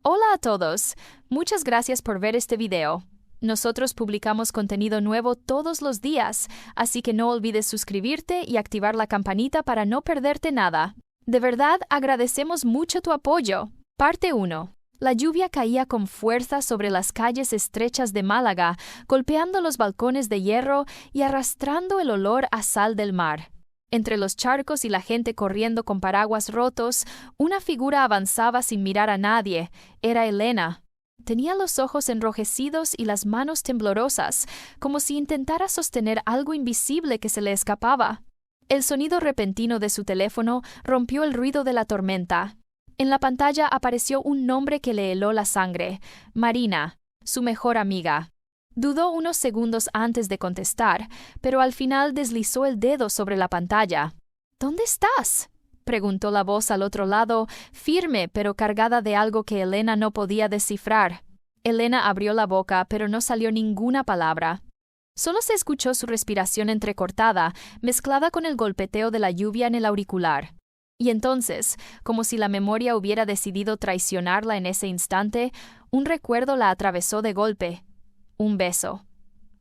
Hola a todos. Muchas gracias por ver este video. Nosotros publicamos contenido nuevo todos los días, así que no olvides suscribirte y activar la campanita para no perderte nada. De verdad, agradecemos mucho tu apoyo. Parte 1. La lluvia caía con fuerza sobre las calles estrechas de Málaga, golpeando los balcones de hierro y arrastrando el olor a sal del mar. Entre los charcos y la gente corriendo con paraguas rotos, una figura avanzaba sin mirar a nadie. Era Elena. Tenía los ojos enrojecidos y las manos temblorosas, como si intentara sostener algo invisible que se le escapaba. El sonido repentino de su teléfono rompió el ruido de la tormenta. En la pantalla apareció un nombre que le heló la sangre: Marina, su mejor amiga. Dudó unos segundos antes de contestar, pero al final deslizó el dedo sobre la pantalla. ¿Dónde estás?, preguntó la voz al otro lado, firme pero cargada de algo que Elena no podía descifrar. Elena abrió la boca, pero no salió ninguna palabra. Solo se escuchó su respiración entrecortada, mezclada con el golpeteo de la lluvia en el auricular. Y entonces, como si la memoria hubiera decidido traicionarla en ese instante, un recuerdo la atravesó de golpe. Un beso.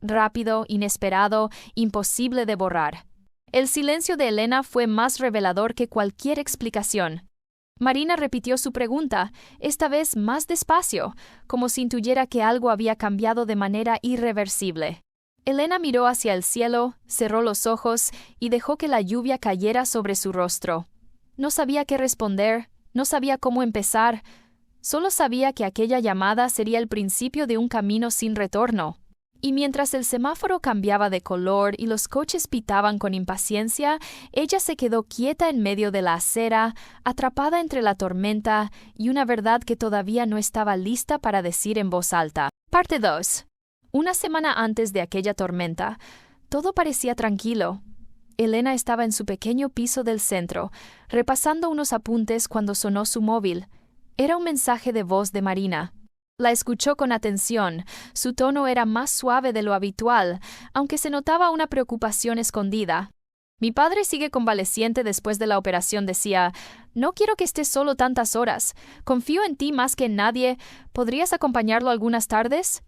Rápido, inesperado, imposible de borrar. El silencio de Elena fue más revelador que cualquier explicación. Marina repitió su pregunta, esta vez más despacio, como si intuyera que algo había cambiado de manera irreversible. Elena miró hacia el cielo, cerró los ojos y dejó que la lluvia cayera sobre su rostro. No sabía qué responder, no sabía cómo empezar. Solo sabía que aquella llamada sería el principio de un camino sin retorno. Y mientras el semáforo cambiaba de color y los coches pitaban con impaciencia, ella se quedó quieta en medio de la acera, atrapada entre la tormenta y una verdad que todavía no estaba lista para decir en voz alta. Parte 2. Una semana antes de aquella tormenta, todo parecía tranquilo. Elena estaba en su pequeño piso del centro, repasando unos apuntes cuando sonó su móvil. Era un mensaje de voz de Marina. La escuchó con atención. Su tono era más suave de lo habitual, aunque se notaba una preocupación escondida. Mi padre sigue convaleciente después de la operación, decía. No quiero que estés solo tantas horas. Confío en ti más que en nadie. ¿Podrías acompañarlo algunas tardes?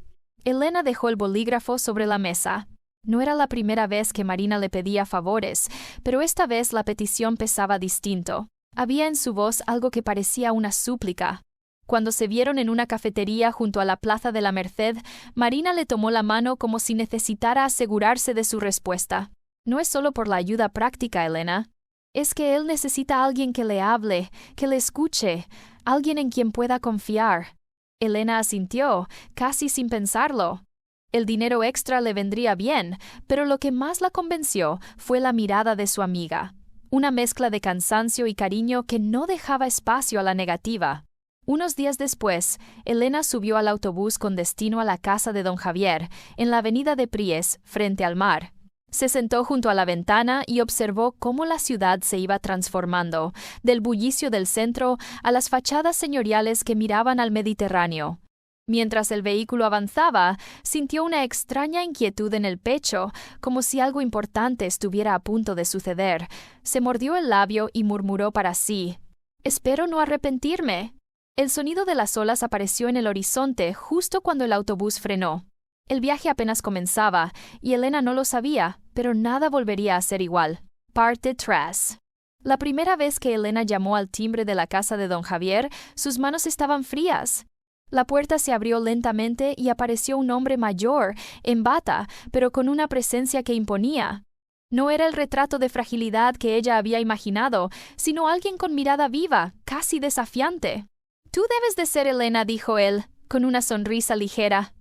Elena dejó el bolígrafo sobre la mesa. No era la primera vez que Marina le pedía favores, pero esta vez la petición pesaba distinto. Había en su voz algo que parecía una súplica. Cuando se vieron en una cafetería junto a la Plaza de la Merced, Marina le tomó la mano como si necesitara asegurarse de su respuesta. No es solo por la ayuda práctica, Elena. Es que él necesita a alguien que le hable, que le escuche, alguien en quien pueda confiar. Elena asintió, casi sin pensarlo. El dinero extra le vendría bien, pero lo que más la convenció fue la mirada de su amiga. Una mezcla de cansancio y cariño que no dejaba espacio a la negativa. Unos días después, Elena subió al autobús con destino a la casa de don Javier, en la avenida de Pries, frente al mar. Se sentó junto a la ventana y observó cómo la ciudad se iba transformando, del bullicio del centro a las fachadas señoriales que miraban al Mediterráneo. Mientras el vehículo avanzaba, sintió una extraña inquietud en el pecho, como si algo importante estuviera a punto de suceder. Se mordió el labio y murmuró para sí: «Espero no arrepentirme». El sonido de las olas apareció en el horizonte justo cuando el autobús frenó. El viaje apenas comenzaba, y Elena no lo sabía, pero nada volvería a ser igual. Parte 3. La primera vez que Elena llamó al timbre de la casa de don Javier, sus manos estaban frías. La puerta se abrió lentamente y apareció un hombre mayor, en bata, pero con una presencia que imponía. No era el retrato de fragilidad que ella había imaginado, sino alguien con mirada viva, casi desafiante. «Tú debes de ser Elena», dijo él, con una sonrisa ligera.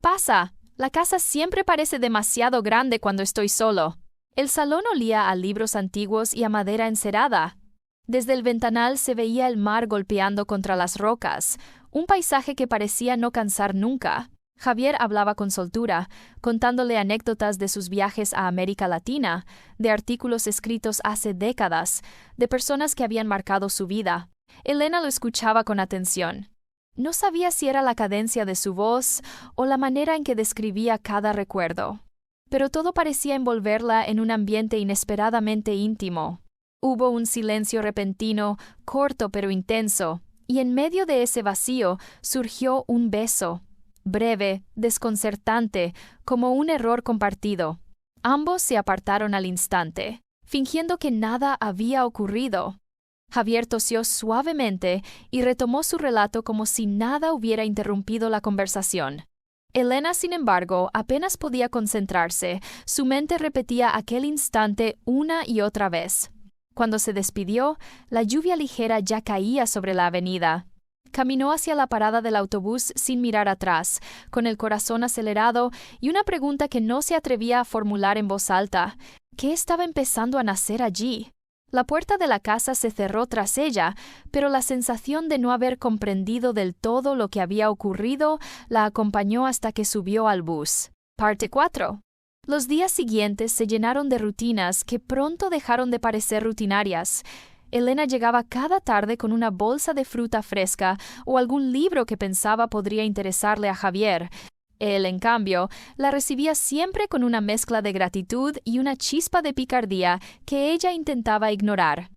«Pasa, la casa siempre parece demasiado grande cuando estoy solo». El salón olía a libros antiguos y a madera encerada. Desde el ventanal se veía el mar golpeando contra las rocas, un paisaje que parecía no cansar nunca. Javier hablaba con soltura, contándole anécdotas de sus viajes a América Latina, de artículos escritos hace décadas, de personas que habían marcado su vida. Elena lo escuchaba con atención. No sabía si era la cadencia de su voz o la manera en que describía cada recuerdo. Pero todo parecía envolverla en un ambiente inesperadamente íntimo. Hubo un silencio repentino, corto pero intenso, Y en medio de ese vacío surgió un beso, breve, desconcertante, como un error compartido. Ambos se apartaron al instante, fingiendo que nada había ocurrido. Javier tosió suavemente y retomó su relato como si nada hubiera interrumpido la conversación. Elena, sin embargo, apenas podía concentrarse. Su mente repetía aquel instante una y otra vez. Cuando se despidió, la lluvia ligera ya caía sobre la avenida. Caminó hacia la parada del autobús sin mirar atrás, con el corazón acelerado y una pregunta que no se atrevía a formular en voz alta. ¿Qué estaba empezando a nacer allí? La puerta de la casa se cerró tras ella, pero la sensación de no haber comprendido del todo lo que había ocurrido la acompañó hasta que subió al bus. Parte 4. Los días siguientes se llenaron de rutinas que pronto dejaron de parecer rutinarias. Elena llegaba cada tarde con una bolsa de fruta fresca o algún libro que pensaba podría interesarle a Javier. Él, en cambio, la recibía siempre con una mezcla de gratitud y una chispa de picardía que ella intentaba ignorar.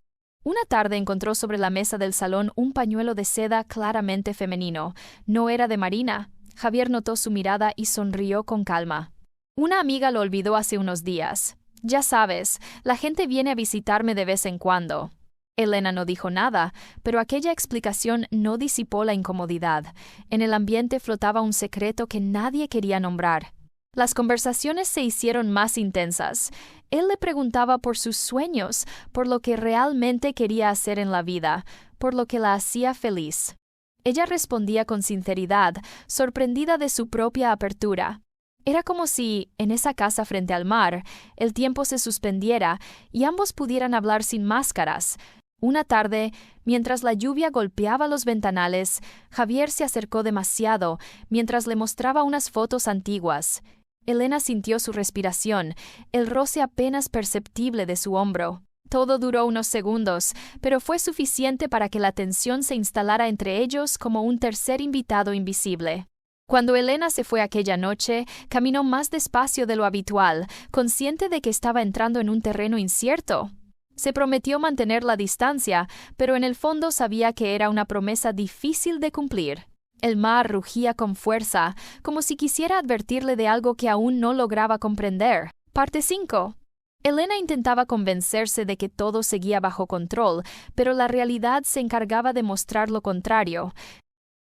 Una tarde encontró sobre la mesa del salón un pañuelo de seda claramente femenino. No era de Marina. Javier notó su mirada y sonrió con calma. Una amiga lo olvidó hace unos días. Ya sabes, la gente viene a visitarme de vez en cuando. Elena no dijo nada, pero aquella explicación no disipó la incomodidad. En el ambiente flotaba un secreto que nadie quería nombrar. Las conversaciones se hicieron más intensas. Él le preguntaba por sus sueños, por lo que realmente quería hacer en la vida, por lo que la hacía feliz. Ella respondía con sinceridad, sorprendida de su propia apertura. Era como si, en esa casa frente al mar, el tiempo se suspendiera y ambos pudieran hablar sin máscaras. Una tarde, mientras la lluvia golpeaba los ventanales, Javier se acercó demasiado mientras le mostraba unas fotos antiguas. Elena sintió su respiración, el roce apenas perceptible de su hombro. Todo duró unos segundos, pero fue suficiente para que la tensión se instalara entre ellos como un tercer invitado invisible. Cuando Elena se fue aquella noche, caminó más despacio de lo habitual, consciente de que estaba entrando en un terreno incierto. Se prometió mantener la distancia, pero en el fondo sabía que era una promesa difícil de cumplir. El mar rugía con fuerza, como si quisiera advertirle de algo que aún no lograba comprender. Parte 5. Elena intentaba convencerse de que todo seguía bajo control, pero la realidad se encargaba de mostrar lo contrario.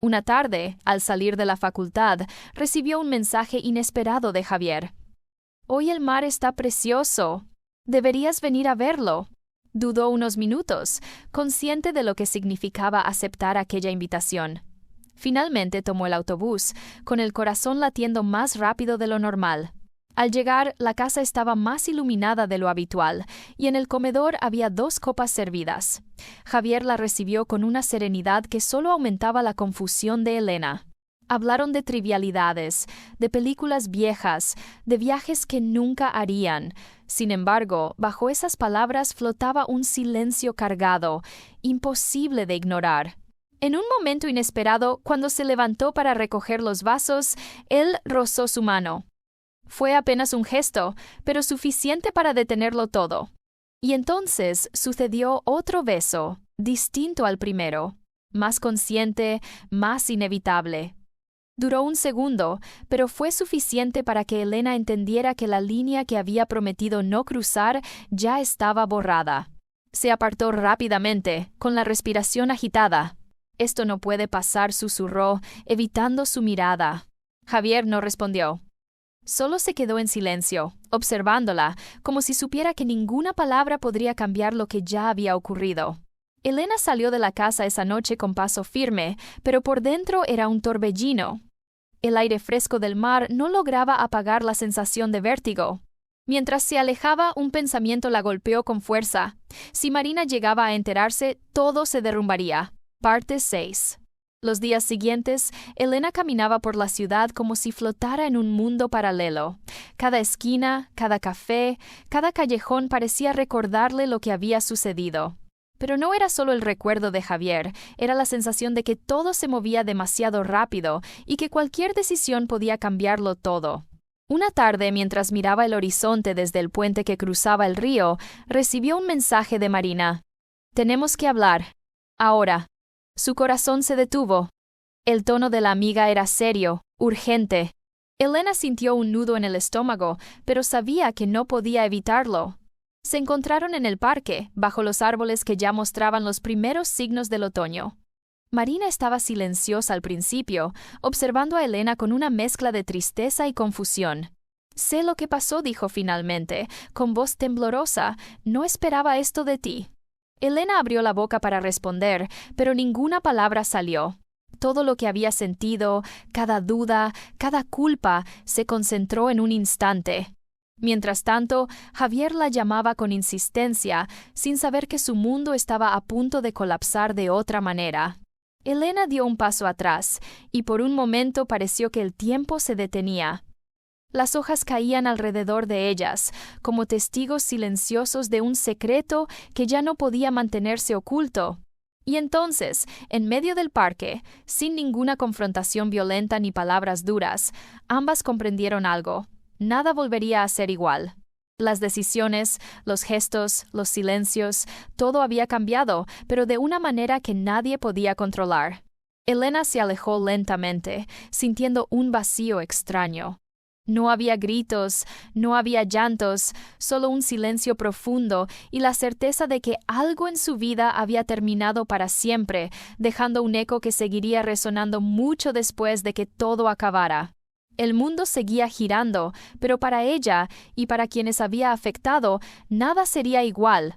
Una tarde, al salir de la facultad, recibió un mensaje inesperado de Javier. «Hoy el mar está precioso. Deberías venir a verlo». Dudó unos minutos, consciente de lo que significaba aceptar aquella invitación. Finalmente tomó el autobús, con el corazón latiendo más rápido de lo normal. Al llegar, la casa estaba más iluminada de lo habitual, y en el comedor había 2 copas servidas. Javier la recibió con una serenidad que solo aumentaba la confusión de Elena. Hablaron de trivialidades, de películas viejas, de viajes que nunca harían. Sin embargo, bajo esas palabras flotaba un silencio cargado, imposible de ignorar. En un momento inesperado, cuando se levantó para recoger los vasos, él rozó su mano. Fue apenas un gesto, pero suficiente para detenerlo todo. Y entonces sucedió otro beso, distinto al primero, más consciente, más inevitable. Duró un segundo, pero fue suficiente para que Elena entendiera que la línea que había prometido no cruzar ya estaba borrada. Se apartó rápidamente, con la respiración agitada. «Esto no puede pasar», susurró, evitando su mirada. Javier no respondió. Solo se quedó en silencio, observándola, como si supiera que ninguna palabra podría cambiar lo que ya había ocurrido. Elena salió de la casa esa noche con paso firme, pero por dentro era un torbellino. El aire fresco del mar no lograba apagar la sensación de vértigo. Mientras se alejaba, un pensamiento la golpeó con fuerza. Si Marina llegaba a enterarse, todo se derrumbaría. Parte 6. Los días siguientes, Elena caminaba por la ciudad como si flotara en un mundo paralelo. Cada esquina, cada café, cada callejón parecía recordarle lo que había sucedido. Pero no era solo el recuerdo de Javier, era la sensación de que todo se movía demasiado rápido y que cualquier decisión podía cambiarlo todo. Una tarde, mientras miraba el horizonte desde el puente que cruzaba el río, recibió un mensaje de Marina. «Tenemos que hablar. Ahora». Su corazón se detuvo. El tono de la amiga era serio, urgente. Elena sintió un nudo en el estómago, pero sabía que no podía evitarlo. Se encontraron en el parque, bajo los árboles que ya mostraban los primeros signos del otoño. Marina estaba silenciosa al principio, observando a Elena con una mezcla de tristeza y confusión. «Sé lo que pasó», dijo finalmente, con voz temblorosa. «No esperaba esto de ti». Elena abrió la boca para responder, pero ninguna palabra salió. Todo lo que había sentido, cada duda, cada culpa, se concentró en un instante. Mientras tanto, Javier la llamaba con insistencia, sin saber que su mundo estaba a punto de colapsar de otra manera. Elena dio un paso atrás, y por un momento pareció que el tiempo se detenía. Las hojas caían alrededor de ellas, como testigos silenciosos de un secreto que ya no podía mantenerse oculto. Y entonces, en medio del parque, sin ninguna confrontación violenta ni palabras duras, ambas comprendieron algo. Nada volvería a ser igual. Las decisiones, los gestos, los silencios, todo había cambiado, pero de una manera que nadie podía controlar. Elena se alejó lentamente, sintiendo un vacío extraño. No había gritos, no había llantos, solo un silencio profundo y la certeza de que algo en su vida había terminado para siempre, dejando un eco que seguiría resonando mucho después de que todo acabara. El mundo seguía girando, pero para ella y para quienes había afectado, nada sería igual.